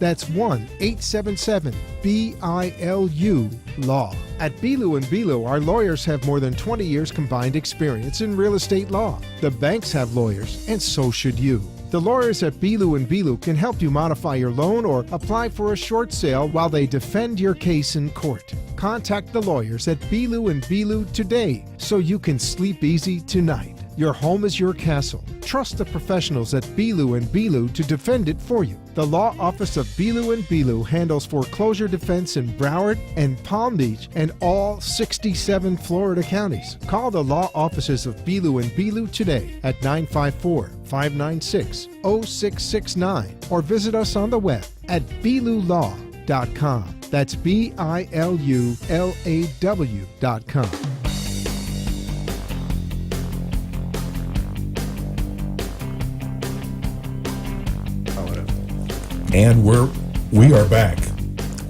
That's 1-877-BILU-LAW. At Bilu and Bilu, our lawyers have more than 20 years combined experience in real estate law. The banks have lawyers, and so should you. The lawyers at Bilu and Bilu can help you modify your loan or apply for a short sale while they defend your case in court. Contact the lawyers at Bilu and Bilu today so you can sleep easy tonight. Your home is your castle. Trust the professionals at Bilu and Bilu to defend it for you. The law office of Bilu and Bilu handles foreclosure defense in Broward and Palm Beach and all 67 Florida counties. Call the law offices of Bilu and Bilu today at 954-596-0669 or visit us on the web at bilulaw.com. That's BILULAW.com. And we are back.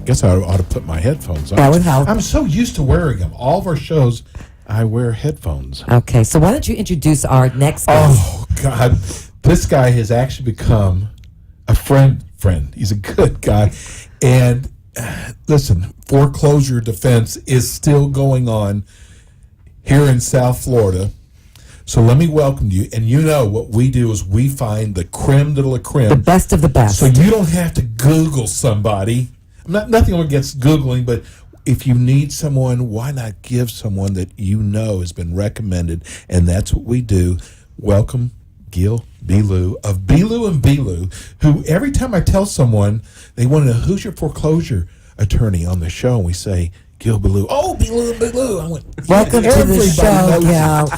Guess I ought to put my headphones on. That would help. I'm so used to wearing them. All of our shows, I wear headphones. Okay, so why don't you introduce our next guest? Oh, God. This guy has actually become a friend. He's a good guy. And listen, foreclosure defense is still going on here in South Florida. So let me welcome you. And you know what we do is we find the creme de la creme. The best of the best. So you don't have to Google somebody. Nothing against Googling, but if you need someone, why not give someone that you know has been recommended? And that's what we do. Welcome, Gil Bilu of Bilu and Bilu, who every time I tell someone, they want to know, who's your foreclosure attorney on the show? And we say, Gil Bilu. Oh, Bilu. I went, welcome to the show, Gil.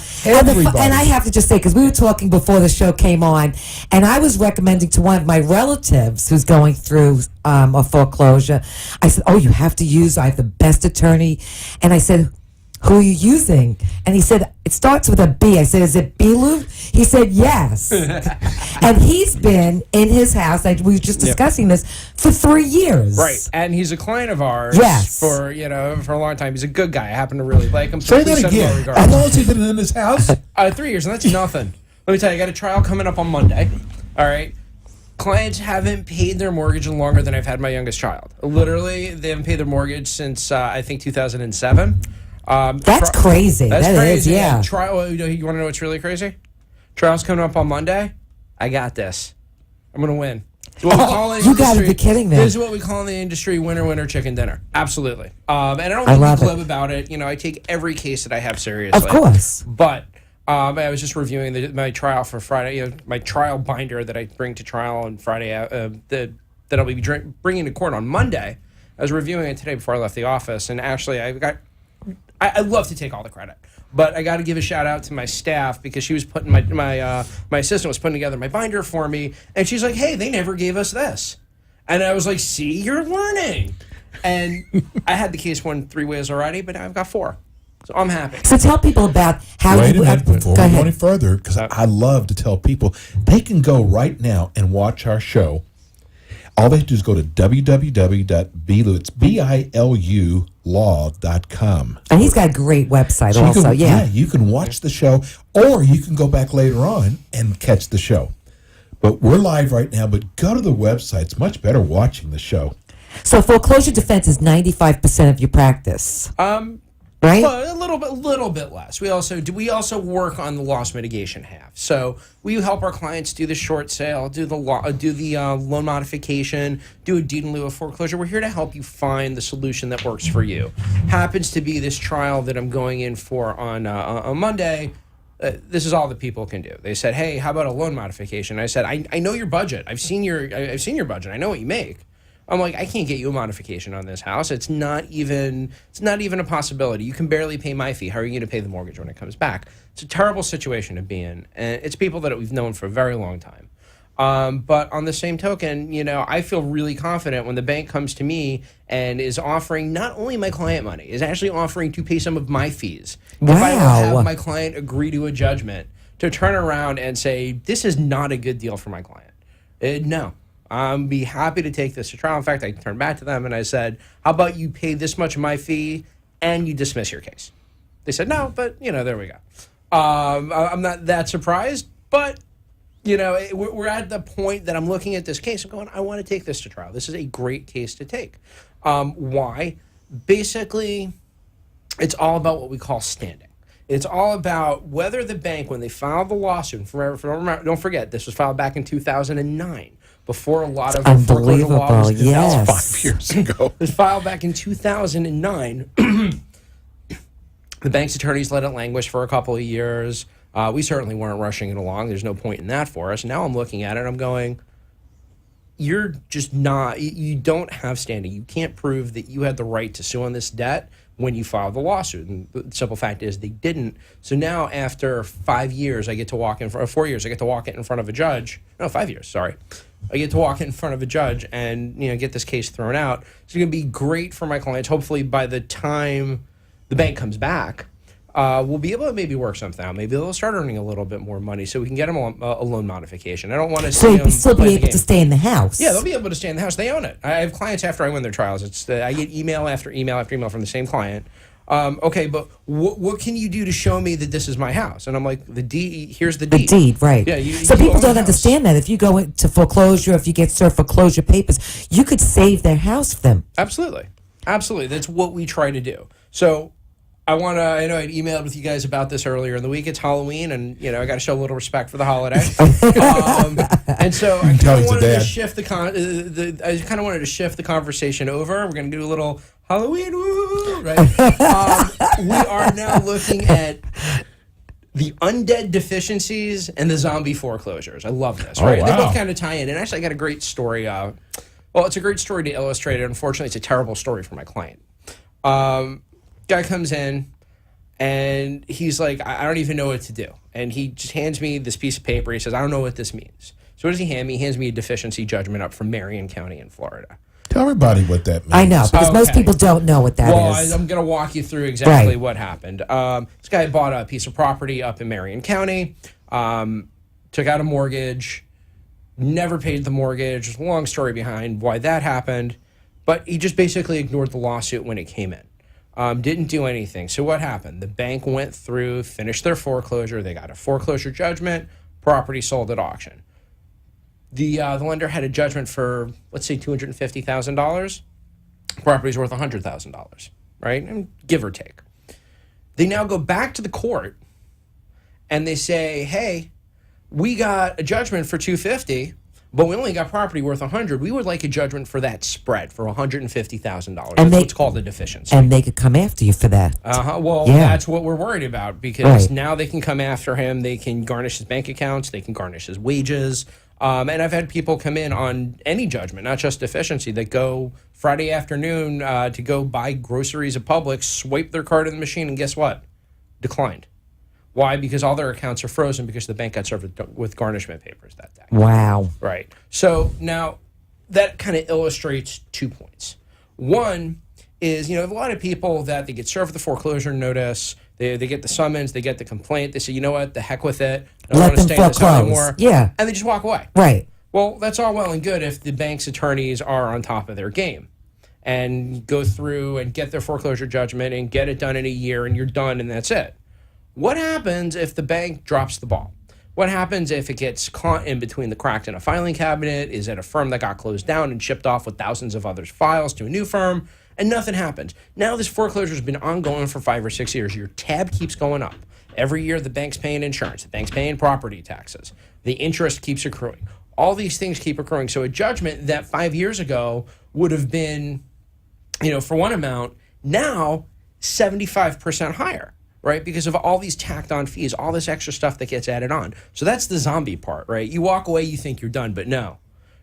And I have to just say, because we were talking before the show came on, and I was recommending to one of my relatives who's going through a foreclosure. I said, oh, you have to use, I have the best attorney. And I said, who are you using? And he said, it starts with a B. I said, is it Bilu? He said, yes. And he's been in his house, like we were just discussing this, for 3 years. Right. And he's a client of ours Yes. for a long time. He's a good guy. I happen to really like him. Say Please that send him again. my regards. How long has he been in his house? 3 years, and that's nothing. Let me tell you, I got a trial coming up on Monday. All right. Clients haven't paid their mortgage longer than I've had my youngest child. Literally, they haven't paid their mortgage since, I think, 2007. That's crazy. That's That crazy. is, yeah. And trial. You want to know what's really crazy? Trial's coming up on Monday. I got this. I'm gonna win. It's what we call in the You got to industry- be kidding me. This is what we call in the industry winner chicken dinner. Absolutely. And I don't I mean love to it. glib about it. You know, I take every case that I have seriously. Of course. But I was just reviewing my trial for Friday. You know, my trial binder that I bring to trial on Friday. That I'll be bringing to court on Monday. I was reviewing it today before I left the office, and actually, I love to take all the credit, but I got to give a shout out to my staff because she was putting my assistant was putting together my binder for me, and she's like, "Hey, they never gave us this," and I was like, "See, you're learning." And I had the case won 3 ways already, but now I've got 4, so I'm happy. So tell people about how Wait a you... minute before go we go ahead. any further, because I love to tell people they can go right now and watch our show. All they have to do is go to www.bilu, it's BILU law.com. And he's got a great website So also, you can watch the show, or you can go back later on and catch the show. But we're live right now, but go to the website. It's much better watching the show. So foreclosure defense is 95% of your practice, right? Well, a little bit less. We also work on the loss mitigation half. So we help our clients do the short sale, do the loan modification, do a deed in lieu of foreclosure. We're here to help you find the solution that works for you. Happens to be this trial that I'm going in for on Monday. This is all that people can do. They said, "Hey, how about a loan modification?" I said, "I know your budget. I've seen your budget. I know what you make." I'm like, I can't get you a modification on this house. It's not even a possibility. You can barely pay my fee. How are you going to pay the mortgage when it comes back? It's a terrible situation to be in. And it's people that we've known for a very long time. But on the same token, you know, I feel really confident when the bank comes to me and is offering not only my client money, is actually offering to pay some of my fees. Wow. If I will have my client agree to a judgment, to turn around and say, this is not a good deal for my client. No. I'd be happy to take this to trial. In fact, I turned back to them and I said, how about you pay this much of my fee and you dismiss your case? They said, no, but, you know, there we go. I'm not that surprised, but we're at the point that I'm looking at this case. I'm going, I want to take this to trial. This is a great case to take. Why? Basically, it's all about what we call standing. It's all about whether the bank, when they filed the lawsuit, don't forget, this was filed back in 2009, before a lot of foreclosure law was developed. 5 years ago. It was filed back in 2009. The bank's attorneys let it languish for a couple of years. We certainly weren't rushing it along. There's no point in that for us. Now I'm looking at it and I'm going, you're just not, you don't have standing. You can't prove that you had the right to sue on this debt when you filed the lawsuit. And the simple fact is they didn't. So now after 5 years, I get to walk in front of 4 years, I get to walk it in front of a judge. No, 5 years, sorry. I get to walk in front of a judge and get this case thrown out. It's going to be great for my clients. Hopefully by the time the bank comes back, we'll be able to maybe work something out. Maybe they'll start earning a little bit more money so we can get them a loan modification. I don't want to see them still be able to stay in the house. Yeah, they'll be able to stay in the house. They own it. I have clients after I win their trials. I get email after email after email from the same client. Okay, but what can you do to show me that this is my house? And I'm like, here's the deed. The deed, right. Yeah, so people don't understand that. If you go into foreclosure, if you get served foreclosure papers, you could save their house for them. Absolutely. Absolutely. That's what we try to do. So I know I'd emailed with you guys about this earlier in the week. It's Halloween, and I got to show a little respect for the holiday. And so I kind of wanted to shift I kind of wanted to shift the conversation over. We're going to do a little Halloween, woo, right? We are now looking at the undead deficiencies and the zombie foreclosures. I love this, right? Wow. They both kind of tie in. And actually, I got a great story. Well, it's a great story to illustrate it. Unfortunately, it's a terrible story for my client. Guy comes in, and he's like, I don't even know what to do. And he just hands me this piece of paper. He says, I don't know what this means. So what does he hand me? He hands me a deficiency judgment up from Marion County in Florida. Tell everybody what that means. I know, because most people don't know what that is. I'm going to walk you through exactly what happened. This guy bought a piece of property up in Marion County, took out a mortgage, never paid the mortgage. There's a long story behind why that happened, but he just basically ignored the lawsuit when it came in. Didn't do anything. So what happened? The bank went through, finished their foreclosure. They got a foreclosure judgment. Property sold at auction. The lender had a judgment for, let's say, $250,000. Property's worth $100,000, right? And give or take. They now go back to the court and they say, hey, we got a judgment for $250,000, but we only got property worth $100,000. We would like a judgment for that spread for $150,000. That's what's called a deficiency. And they could come after you for that. Well, that's what we're worried about, because now they can come after him. They can garnish his bank accounts. They can garnish his wages. And I've had people come in on any judgment, not just deficiency, that go Friday afternoon to go buy groceries at Publix, swipe their card in the machine, and guess what? Declined. Why? Because all their accounts are frozen because the bank got served with garnishment papers that day. Wow. Right. So now that kind of illustrates 2 points. One is, a lot of people that they get served the foreclosure notice, they get the summons, they get the complaint, they say, you know what, the heck with it, I don't want to stay in this anymore. Yeah. And they just walk away. Right. Well, that's all well and good if the bank's attorneys are on top of their game and go through and get their foreclosure judgment and get it done in a year and you're done and that's it. What happens if the bank drops the ball? What happens if it gets caught in between the cracks in a filing cabinet? Is it a firm that got closed down and shipped off with thousands of others' files to a new firm? And nothing happens. Now this foreclosure has been ongoing for 5 or 6 years. Your tab keeps going up. Every year the bank's paying insurance. The bank's paying property taxes. The interest keeps accruing. All these things keep accruing. So a judgment that 5 years ago would have been, for one amount, now 75% higher. Right? Because of all these tacked on fees, all this extra stuff that gets added on. So that's the zombie part, right? You walk away, you think you're done, but no,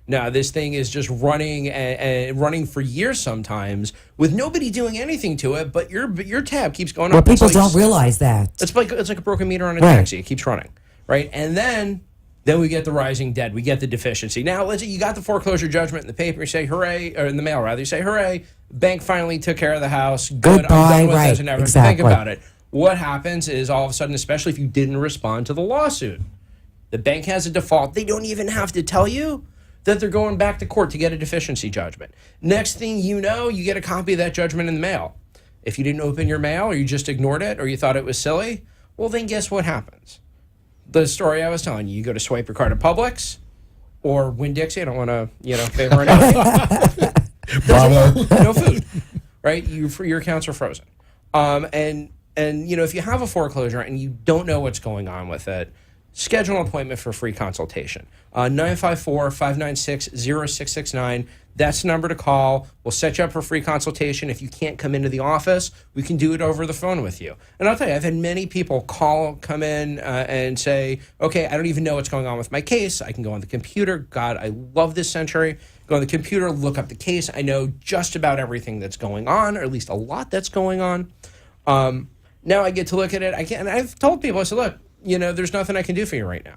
this thing is just running and running for years sometimes with nobody doing anything to it, but your tab keeps going up. Well, people don't realize that. It's like a broken meter on a taxi. It keeps running, right? And then we get the rising debt. We get the deficiency. Now, let's say you got the foreclosure judgment in the paper. You say, hooray, or in the mail, rather. You say, hooray, bank finally took care of the house. Good, goodbye, I'm done with right, this and never exactly. think about it. What happens is all of a sudden, especially if you didn't respond to the lawsuit, the bank has a default. They don't even have to tell you that they're going back to court to get a deficiency judgment. Next thing you know, you get a copy of that judgment in the mail. If you didn't open your mail or you just ignored it or you thought it was silly, well, then guess what happens? The story I was telling you, you go to swipe your card at Publix or Winn-Dixie. I don't want to, favor anybody. Bravo. No food, right? Your accounts are frozen. And if you have a foreclosure and you don't know what's going on with it, schedule an appointment for a free consultation. 954-596-0669. That's the number to call. We'll set you up for a free consultation. If you can't come into the office, we can do it over the phone with you. And I'll tell you, I've had many people come in and say, okay, I don't even know what's going on with my case. I can go on the computer. God, I love this century. Go on the computer, look up the case. I know just about everything that's going on, or at least a lot that's going on. Now I get to look at it. And I've told people, I said, look, there's nothing I can do for you right now.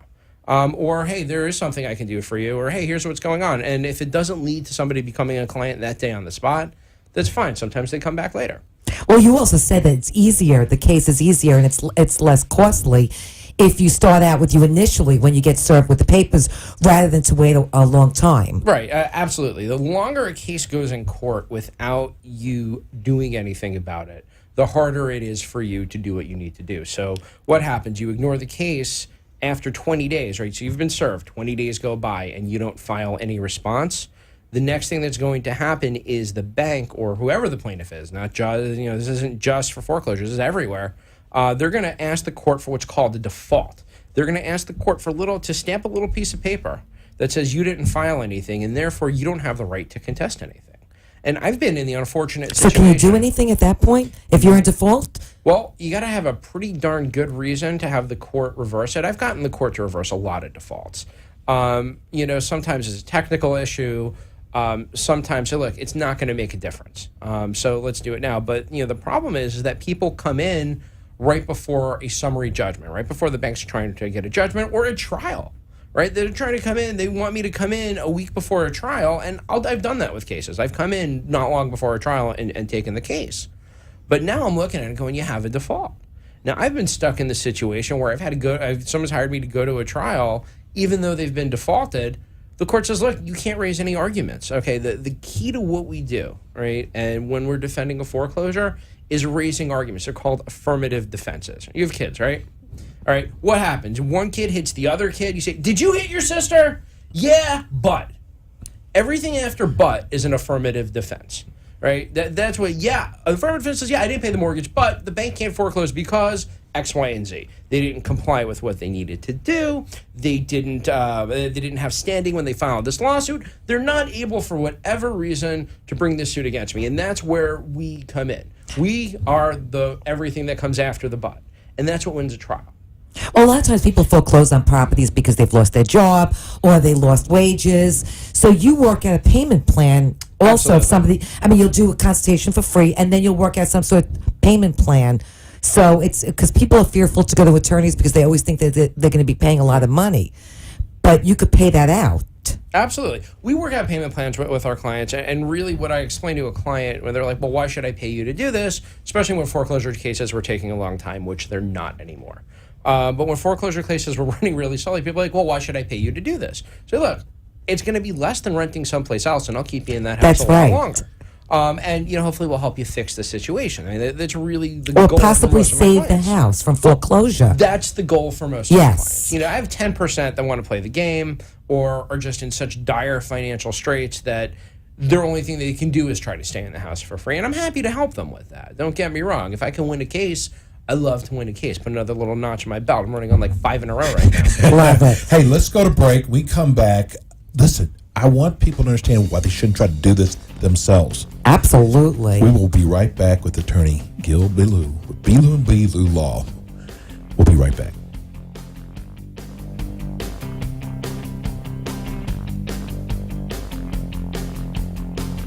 Or, hey, there is something I can do for you. Or, hey, here's what's going on. And if it doesn't lead to somebody becoming a client that day on the spot, that's fine. Sometimes they come back later. Well, you also said that it's easier. The case is easier and it's less costly if you start out with you initially when you get served with the papers rather than to wait a long time. Right. Absolutely. The longer a case goes in court without you doing anything about it, the harder it is for you to do what you need to do. So what happens? You ignore the case after 20 days, right? So you've been served, 20 days go by, and you don't file any response. The next thing that's going to happen is the bank or whoever the plaintiff is, not just, this isn't just for foreclosures, this is everywhere. They're going to ask the court for what's called a default. They're going to ask the court to stamp a little piece of paper that says you didn't file anything, and therefore you don't have the right to contest anything. And I've been in the unfortunate situation. So can you do anything at that point if you're in default? Well, you got to have a pretty darn good reason to have the court reverse it. I've gotten the court to reverse a lot of defaults. Sometimes it's a technical issue. Sometimes, look, it's not going to make a difference. So let's do it now. But, the problem is that people come in right before a summary judgment, right before the bank's trying to get a judgment or a trial. Right? They're trying to come in. They want me to come in a week before a trial, and I've done that with cases. I've come in not long before a trial and taken the case. But now I'm looking at it going, you have a default. Now, I've been stuck in the situation where someone's hired me to go to a trial, even though they've been defaulted. The court says, look, you can't raise any arguments. Okay, the key to what we do, right, and when we're defending a foreclosure is raising arguments. They're called affirmative defenses. You have kids, right? All right, what happens? One kid hits the other kid. You say, did you hit your sister? Yeah, but. Everything after but is an affirmative defense, right? That's what, affirmative defense says, I didn't pay the mortgage, but the bank can't foreclose because X, Y, and Z. They didn't comply with what they needed to do. They didn't have standing when they filed this lawsuit. They're not able, for whatever reason, to bring this suit against me. And that's where we come in. We are the everything that comes after the but. And that's what wins a trial. Well, a lot of times people foreclose on properties because they've lost their job or they lost wages. So you work out a payment plan also. Absolutely. If somebody, you'll do a consultation for free and then you'll work out some sort of payment plan. So it's because people are fearful to go to attorneys because they always think that they're going to be paying a lot of money. But you could pay that out. Absolutely. We work out payment plans with our clients, and really what I explain to a client when they're like, well, why should I pay you to do this? Especially when foreclosure cases were taking a long time, which they're not anymore. But when foreclosure cases were running really slowly, people are like, well, why should I pay you to do this? So look, it's going to be less than renting someplace else, and I'll keep you in that house a lot longer. And hopefully we'll help you fix the situation. I mean, that's really the goal. Or possibly save the house from foreclosure. That's the goal for most of my clients. I have 10% that want to play the game or are just in such dire financial straits that their only thing they can do is try to stay in the house for free. And I'm happy to help them with that. Don't get me wrong. If I can win a case, I love to win a case. Put another little notch in my belt. I'm running on like 5 in a row right now. Love it. Hey, let's go to break. We come back. Listen, I want people to understand why they shouldn't try to do this themselves. Absolutely. We will be right back with attorney Gil Bilu with Bilu and Bilu Law. We'll be right back.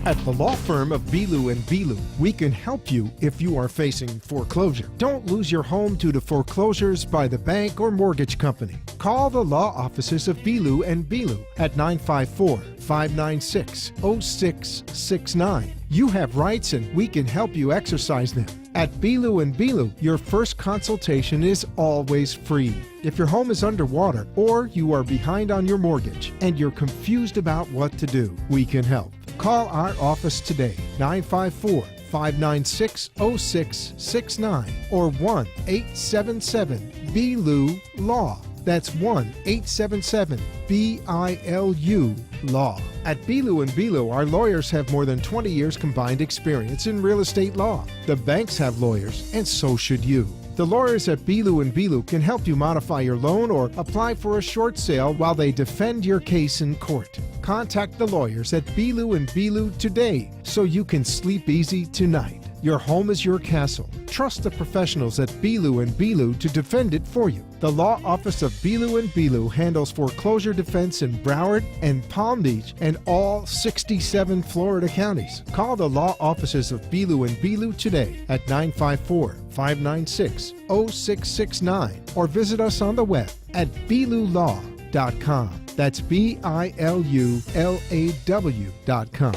At the law firm of Bilu and Bilu, we can help you if you are facing foreclosure. Don't lose your home due to foreclosures by the bank or mortgage company. Call the law offices of Bilu and Bilu at 954-596-0669. You have rights and we can help you exercise them. At Bilu and Bilu, your first consultation is always free. If your home is underwater or you are behind on your mortgage and you're confused about what to do, we can help. Call our office today, 954-596-0669 or 1-877-BILU-LAW. That's 1-877-BILU-LAW. At Bilu and Bilu, our lawyers have more than 20 years combined experience in real estate law. The banks have lawyers, and so should you. The lawyers at Bilu and Bilu can help you modify your loan or apply for a short sale while they defend your case in court. Contact the lawyers at Bilu and Bilu today so you can sleep easy tonight. Your home is your castle. Trust the professionals at Bilu and Bilu to defend it for you. The law office of Bilu and Bilu handles foreclosure defense in Broward and Palm Beach and all 67 Florida counties. Call the law offices of Bilu and Bilu today at 954-596-0669 or visit us on the web at bilulaw.com. That's BILULAW.com.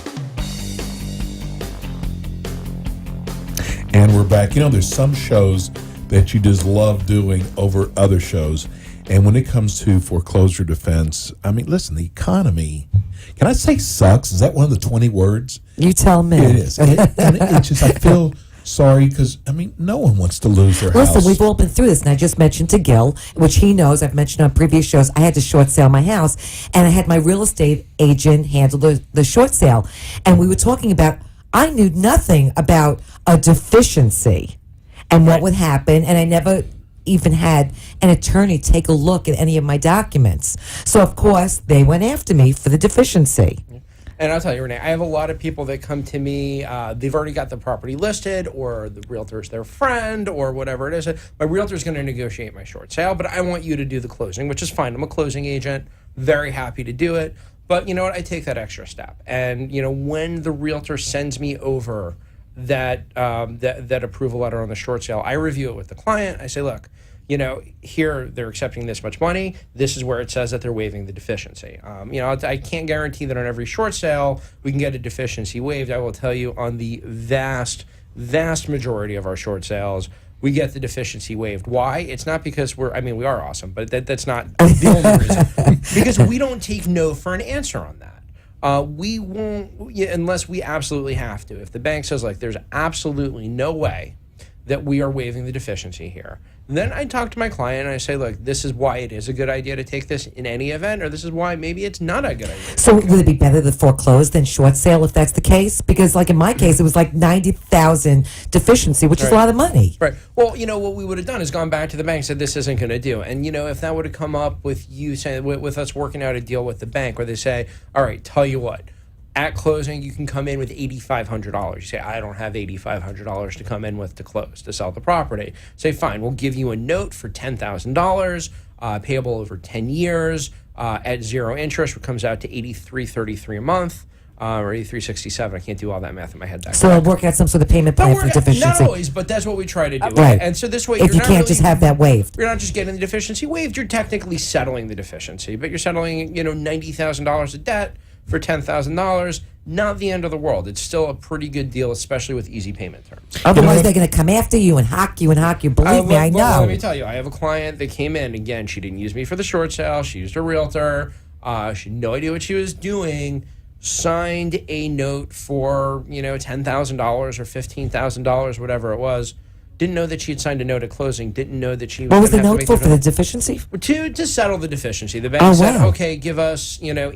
And we're back. You know, there's some shows that you just love doing over other shows. And when it comes to foreclosure defense, I mean, listen, the economy, can I say sucks? Is that one of the 20 words? You tell me. It is. And it's just, I feel sorry because, I mean, no one wants to lose their house. Listen, we've all been through this, and I just mentioned to Gil, which he knows, I've mentioned on previous shows, I had to short sale my house, and I had my real estate agent handle the short sale. And we were talking about, I knew nothing about a deficiency and what would happen, and I never even had an attorney take a look at any of my documents. So, of course, they went after me for the deficiency. And I'll tell you, Renee, I have a lot of people that come to me. They've already got the property listed, or the realtor's their friend, or whatever it is. My realtor's going to negotiate my short sale, but I want you to do the closing, which is fine. I'm a closing agent, very happy to do it. But you know what? I take that extra step. And you know, when the realtor sends me over that approval letter on the short sale, I review it with the client. I say, look, you know, here they're accepting this much money. This is where it says that they're waiving the deficiency. You know, I can't guarantee that on every short sale we can get a deficiency waived. I will tell you, on the vast majority of our short sales, we get the deficiency waived. Why? It's not because we are awesome, but that's not the only reason. Because we don't take no for an answer on that. We won't, unless we absolutely have to. If the bank says, like, there's absolutely no way that we are waiving the deficiency here, then I talk to my client and I say, look, this is why it is a good idea to take this in any event, or this is why maybe it's not a good idea. So would it be better to foreclose than short sale if that's the case? Because like in my case, it was like 90,000 deficiency, which is a lot of money. Right. Well, you know, what we would have done is gone back to the bank and said, this isn't going to do. And, you know, if that would have come up with you saying, with us working out a deal with the bank where they say, all right, tell you what, at closing, you can come in with $8,500. You say, I don't have $8,500 to come in with to close, to sell the property. Say, fine, we'll give you a note for $10,000, payable over 10 years at zero interest, which comes out to $83.33 a month. Or $83.67. I can't do all that math in my head. So work out some sort of payment plan for deficiency. Not always, but that's what we try to do. Right. And so this way, if you can't just have that waived, you're not just getting the deficiency waived. You're technically settling the deficiency, but you're settling, you know, $90,000 of debt for $10,000. Not the end of the world. It's still a pretty good deal, especially with easy payment terms. Otherwise, they're going to come after you and hock you and hock you. Believe me, I know. Well, let me tell you, I have a client that came in. Again, she didn't use me for the short sale. She used a realtor. She had no idea what she was doing. Signed a note for, you know, $10,000 or $15,000, whatever it was. Didn't know that she had signed a note at closing. Didn't know that she was. What was the note for the deficiency? To settle the deficiency. The bank said, okay, give us, you know,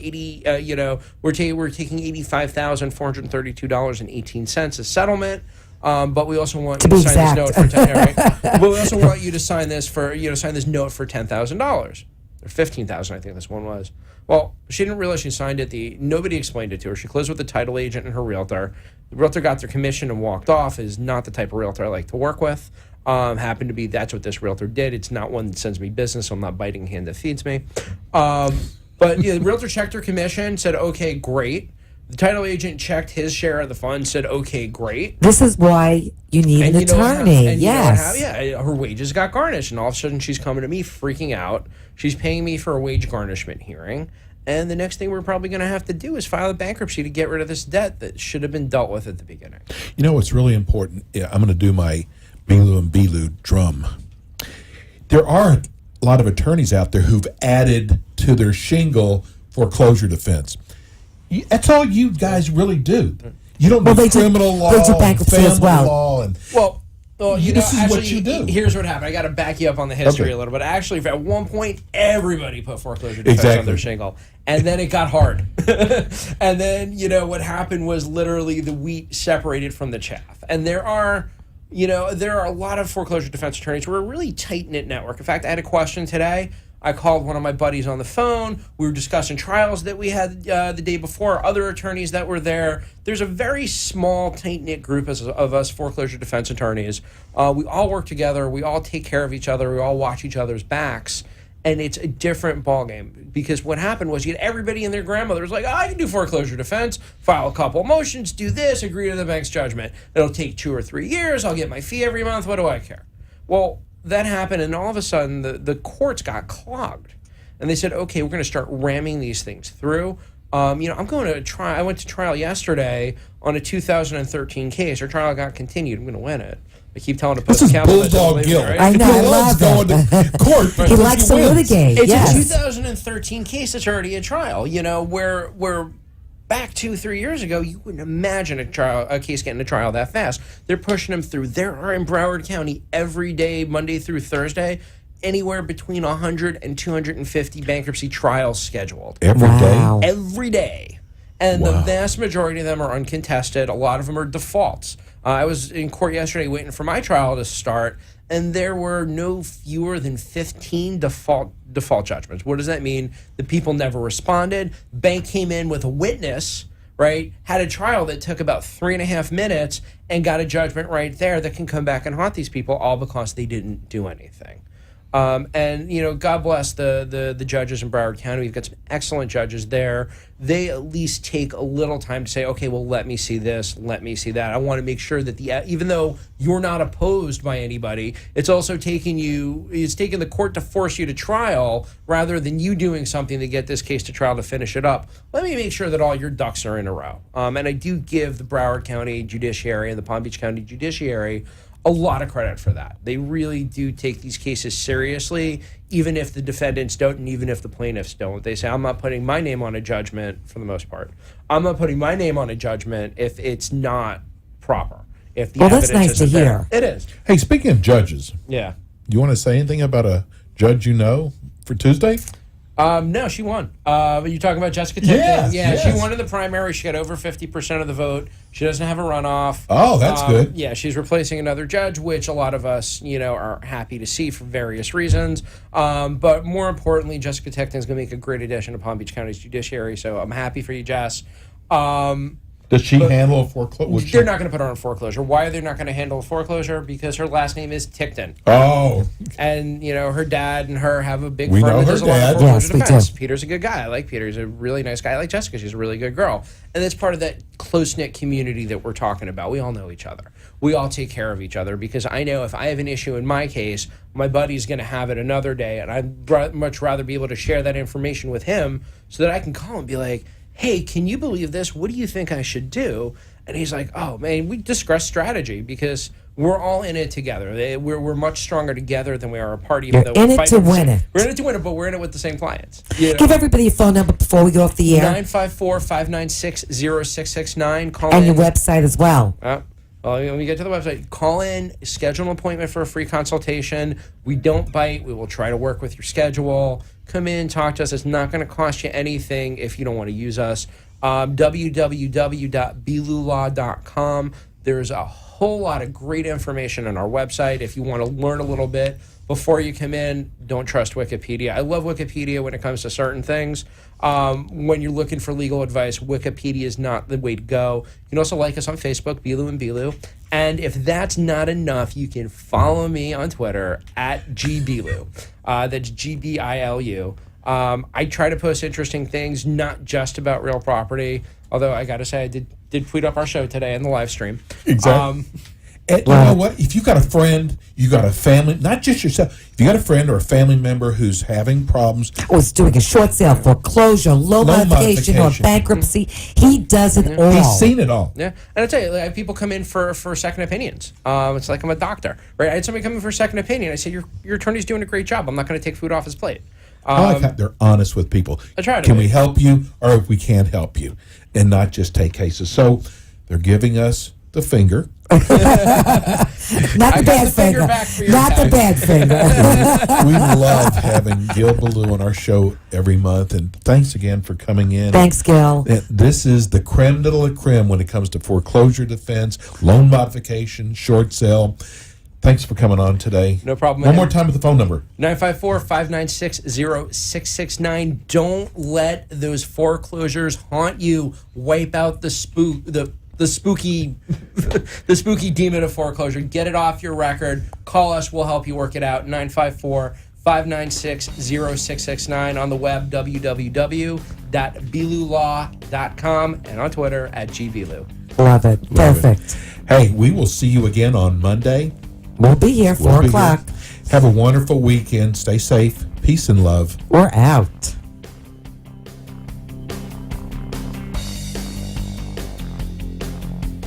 we're taking $85,432.18 as settlement. But we also want you to sign this note for but we also want you to sign this sign this note for $10,000 or $15,000. I think this one was. Well, she didn't realize she signed it. Nobody explained it to her. She closed with the title agent and her realtor. The realtor got their commission and walked off. Is not the type of realtor I like to work with. Happened to be that's what this realtor did. It's not one that sends me business, so I'm not biting hand that feeds me. But yeah, the realtor checked her commission, said, okay, great. The title agent checked his share of the fund, said, okay, great. This is why you need an attorney. Yes. Her wages got garnished, and all of a sudden she's coming to me freaking out. She's paying me for a wage garnishment hearing. And the next thing we're probably going to have to do is file a bankruptcy to get rid of this debt that should have been dealt with at the beginning. You know what's really important? Yeah, I'm going to do my Bilu and Bilu drum. There are a lot of attorneys out there who've added to their shingle foreclosure defense. That's all you guys really do. You don't do criminal law, they do bankruptcy as well. Law, and Well, this is what you do. Here's what happened. I got to back you up on the history a little bit. Actually, at one point, everybody put foreclosure defense on their shingle, and then it got hard. And then, what happened was literally the wheat separated from the chaff. And there are a lot of foreclosure defense attorneys. We're a really tight-knit network. In fact, I had a question today. I called one of my buddies on the phone. We were discussing trials that we had the day before, other attorneys that were there. There's a very small, tight-knit group of us foreclosure defense attorneys. We all work together. We all take care of each other. We all watch each other's backs. And it's a different ballgame, because what happened was you had everybody and their grandmother was like, I can do foreclosure defense, file a couple motions, do this, agree to the bank's judgment. It'll take 2 or 3 years. I'll get my fee every month. What do I care? Well, that happened, and all of a sudden the courts got clogged, and they said, okay, we're going to start ramming these things through. I'm going to trial. I went to trial yesterday on a 2013 case. Our trial got continued. I'm going to win it. I keep telling the post counsel. This is bulldog guilt. Right? I know. I love going to court. He likes to litigate. It's yes. a 2013 case that's already in trial. Where back 2-3 years ago, you wouldn't imagine a case getting to trial that fast. They're pushing them through. There are in Broward County every day, Monday through Thursday, anywhere between 100 and 250 bankruptcy trials scheduled. Every day? Every day. And the vast majority of them are uncontested. A lot of them are defaults. I was in court yesterday waiting for my trial to start, and there were no fewer than 15 default judgments. What does that mean? The people never responded. Bank came in with a witness, right? Had a trial that took about 3.5 minutes and got a judgment right there that can come back and haunt these people, all because they didn't do anything. And God bless the judges in Broward County. We've got some excellent judges there. They at least take a little time to say, okay, well, let me see this, let me see that. I want to make sure that even though you're not opposed by anybody, it's also taking the court to force you to trial rather than you doing something to get this case to trial to finish it up. Let me make sure that all your ducks are in a row. And I do give the Broward County Judiciary and the Palm Beach County Judiciary a lot of credit for that. They really do take these cases seriously, even if the defendants don't and even if the plaintiffs don't. They say, I'm not putting my name on a judgment for the most part. I'm not putting my name on a judgment if it's not proper. If the that's nice to hear. It is. Hey, speaking of judges, Yeah. you want to say anything about a judge for Tuesday? No, she won. You talking about Jessica Tipton? Yes, yeah, yes. She won in the primary. She got over 50% of the vote. She doesn't have a runoff. Oh, that's good. Yeah, she's replacing another judge, which a lot of us, are happy to see for various reasons. But more importantly, Jessica Tipton is going to make a great addition to Palm Beach County's judiciary. So I'm happy for you, Jess. Does she handle a foreclosure? They're not going to put her on foreclosure. Why are they not going to handle a foreclosure? Because her last name is Tipton. Oh. And, her dad and her have a big We firm know that her does a lot of dad. foreclosure Yes, defense. we do. Peter's a good guy. I like Peter. He's a really nice guy. I like Jessica. She's a really good girl. And that's part of that close-knit community that we're talking about. We all know each other. We all take care of each other, because I know if I have an issue in my case, my buddy's going to have it another day, and I'd much rather be able to share that information with him so that I can call and be like, hey, can you believe this? What do you think I should do? And he's like, oh, man, we discuss strategy because we're all in it together. We're much stronger together than we are apart. Even You're though in we're it to win it. We're in it to win it, but we're in it with the same clients. Give everybody your phone number before we go off the air. 954-596-0669. Call And in. your website as well. Well, when we get to the website, call in, schedule an appointment for a free consultation. We don't bite. We will try to work with your schedule. Come in, talk to us. It's not going to cost you anything if you don't want to use us. www.bilulaw.com. There's a whole lot of great information on our website. If you want to learn a little bit before you come in, don't trust Wikipedia. I love Wikipedia when it comes to certain things. When you're looking for legal advice, Wikipedia is not the way to go. You can also like us on Facebook, Bilu and Bilu. And if that's not enough, you can follow me on Twitter at gbilu. That's GBILU. I try to post interesting things, not just about real property. Although I got to say, I did tweet up our show today in the live stream. Exactly. And you know what? If you got a friend, you got a family, not just yourself. If you got a friend or a family member who's having problems, Or is doing a short sale, foreclosure, loan modification, or bankruptcy, he does it all. he's seen it all. Yeah, and I tell you, like, people come in for second opinions. It's like I'm a doctor, right? I had somebody come in for a second opinion. I said, your attorney's doing a great job. I'm not going to take food off his plate. I like how they're honest with people. I try to Can be. we help you, or if we can't help you, and not just take cases. So they're giving us the finger. Not the got bad the finger finger. back for your Not the bad finger. We love having Gil Bilu on our show every month, and thanks again for coming in. Thanks, Gil. This is the creme de la creme when it comes to foreclosure defense, loan modification, short sale. Thanks for coming on today. No problem. One more time with the phone number. 954-596-0669. Don't let those foreclosures haunt you. Wipe out the spooky the spooky demon of foreclosure. Get it off your record. Call us. We'll help you work it out. 954-596-0669 on the web, www.bilulaw.com, and on Twitter @gbilu. Love it. Perfect. Hey, we will see you again on Monday. We'll be here, 4 We'll be o'clock. here. Have a wonderful weekend. Stay safe. Peace and love. We're out.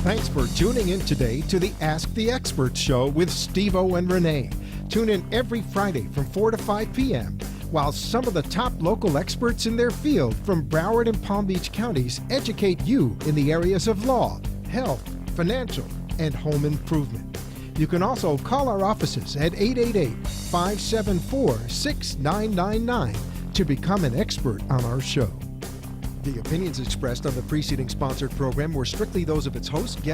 Thanks for tuning in today to the Ask the Experts show with Steve-O and Renee. Tune in every Friday from 4 to 5 p.m. while some of the top local experts in their field from Broward and Palm Beach counties educate you in the areas of law, health, financial, and home improvement. You can also call our offices at 888-574-6999 to become an expert on our show. The opinions expressed on the preceding sponsored program were strictly those of its host, guests,